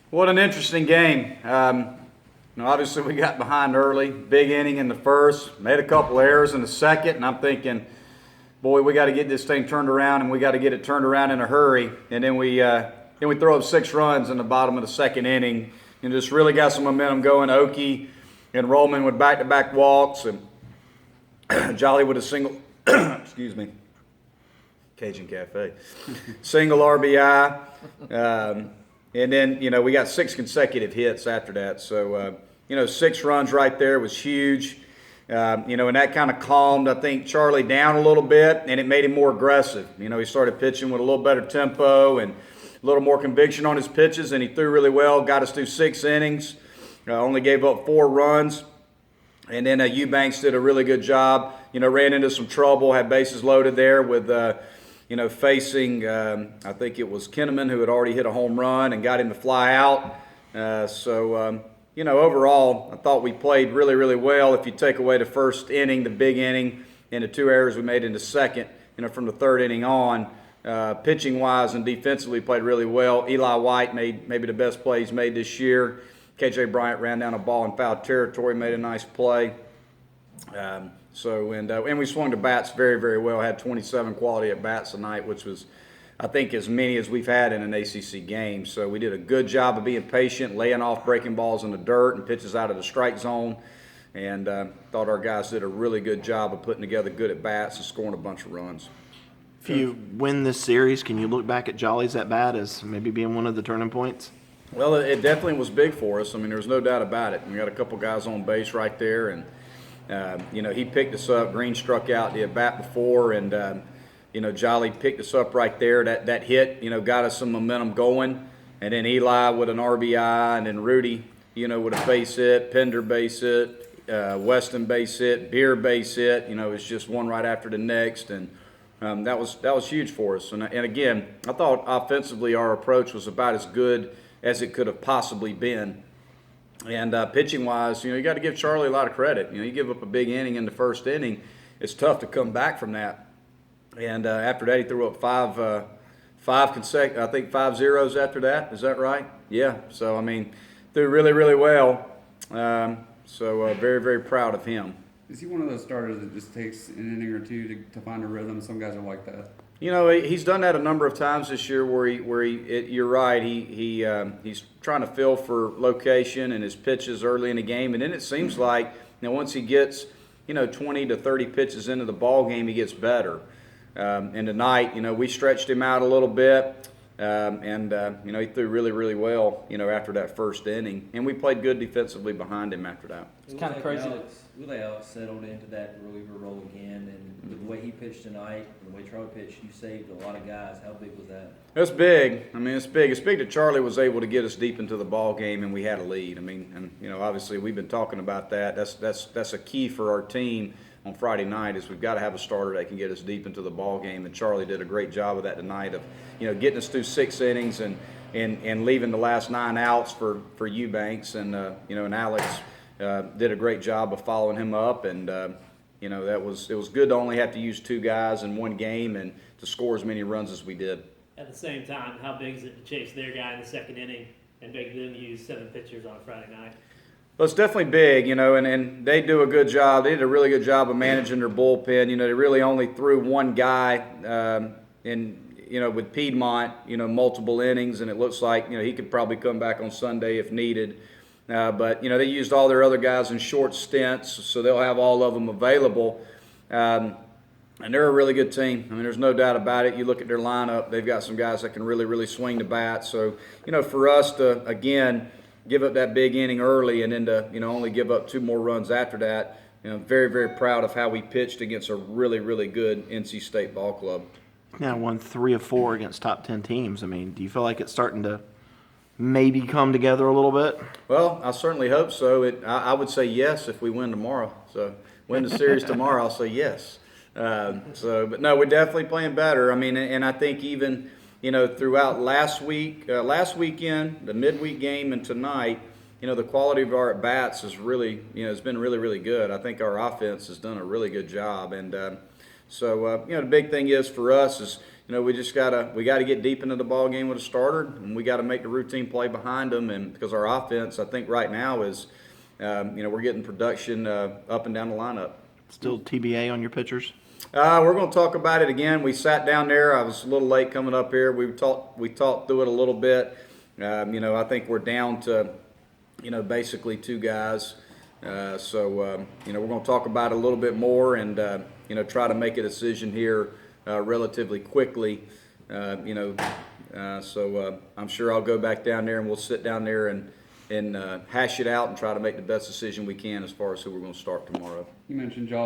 What an interesting game. Obviously, we got behind early, big inning in the first, made a couple errors in the second, and I'm thinking, boy, we got to get this thing turned around, and we got to get it turned around in a hurry. And then we throw up 6 runs in the bottom of the second inning, and just really got some momentum going. Okie and Rollman with back-to-back walks, and Jolly with a single, excuse me, Cajun Cafe, single RBI. And then, we got 6 consecutive hits after that. So, 6 runs right there was huge. And that kind of calmed, I think, Charlie down a little bit, and it made him more aggressive. He started pitching with a little better tempo and a little more conviction on his pitches, and he threw really well, got us through 6 innings, only gave up 4 runs. And then Eubanks did a really good job, ran into some trouble, had bases loaded there with facing, I think it was Kinnaman, who had already hit a home run and got him to fly out. Overall, I thought we played really, really well. If you take away the first inning, the big inning, and the 2 errors we made in the second, from the third inning on, pitching-wise and defensively played really well. Eli White made maybe the best play he's made this year. K.J. Bryant ran down a ball in foul territory, made a nice play. And we swung the bats very, very well. Had 27 quality at bats tonight, which was, I think, as many as we've had in an ACC game. So we did a good job of being patient, laying off breaking balls in the dirt and pitches out of the strike zone. And thought our guys did a really good job of putting together good at bats and scoring a bunch of runs. If you win this series, can you look back at Jolly's at bat as maybe being one of the turning points? Well, it definitely was big for us. I mean, there's no doubt about it. We got a couple guys on base right there, and he picked us up. Green struck out the at-bat before, and, Jolly picked us up right there. That hit, got us some momentum going. And then Eli with an RBI, and then Rudy, with a base hit, Pender base hit, Weston base hit, Beer base hit. It's just one right after the next, and that was huge for us. And again, I thought offensively our approach was about as good as it could have possibly been. And pitching-wise, you got to give Charlie a lot of credit. You give up a big inning in the first inning, it's tough to come back from that. And after that, he threw up five consecutive, I think 5 zeros after that. Is that right? Yeah. So, threw really, really well. Very, very proud of him. Is he one of those starters that just takes an inning or two to find a rhythm? Some guys are like that. He's done that a number of times this year where you're right, he's trying to feel for location and his pitches early in the game, and then it seems like once he gets 20 to 30 pitches into the ball game, he gets better. And tonight, we stretched him out a little bit, he threw really, really well, after that first inning, and we played good defensively behind him after that. It's kind of crazy. Alex settled into that reliever role again, and the way he pitched tonight, and the way Charlie pitched, you saved a lot of guys. How big was that? It's big. It's big. It's big that Charlie was able to get us deep into the ball game, and we had a lead. Obviously we've been talking about that. That's a key for our team on Friday night is we've got to have a starter that can get us deep into the ball game, and Charlie did a great job of that tonight of getting us through 6 innings and leaving the last 9 outs for Eubanks, and Alex did a great job of following him up, and it was good to only have to use 2 guys in one game and to score as many runs as we did. At the same time, how big is it to chase their guy in the second inning and make them use 7 pitchers on a Friday night? Well, it's definitely big, and they do a good job. They did a really good job of managing their bullpen. They really only threw one guy with Piedmont, multiple innings, and it looks like, he could probably come back on Sunday if needed. But they used all their other guys in short stints, so they'll have all of them available. And they're a really good team. There's no doubt about it. You look at their lineup, they've got some guys that can really, really swing the bat. So, for us to, again, give up that big inning early and then to, only give up 2 more runs after that, very, very proud of how we pitched against a really, really good NC State ball club. Now won 3 of 4 against top 10 teams. Do you feel like it's starting to maybe come together a little bit? Well, I certainly hope so. I would say yes if we win tomorrow. So win the series tomorrow, I'll say yes. But no, we're definitely playing better. And I think even throughout last weekend, the midweek game, and tonight, the quality of our at bats is really, has been really, really good. I think our offense has done a really good job, and the big thing is for us is we just we gotta get deep into the ball game with a starter, and we got to make the routine play behind them. And because our offense, I think right now is, we're getting production up and down the lineup. Still TBA on your pitchers? We're going to talk about it again. We sat down there. I was a little late coming up here. We talked through it a little bit. I think we're down to, basically 2 guys. So we're going to talk about it a little bit more and, try to make a decision here relatively quickly. So I'm sure I'll go back down there and we'll sit down there and hash it out and try to make the best decision we can as far as who we're going to start tomorrow. You mentioned Jolly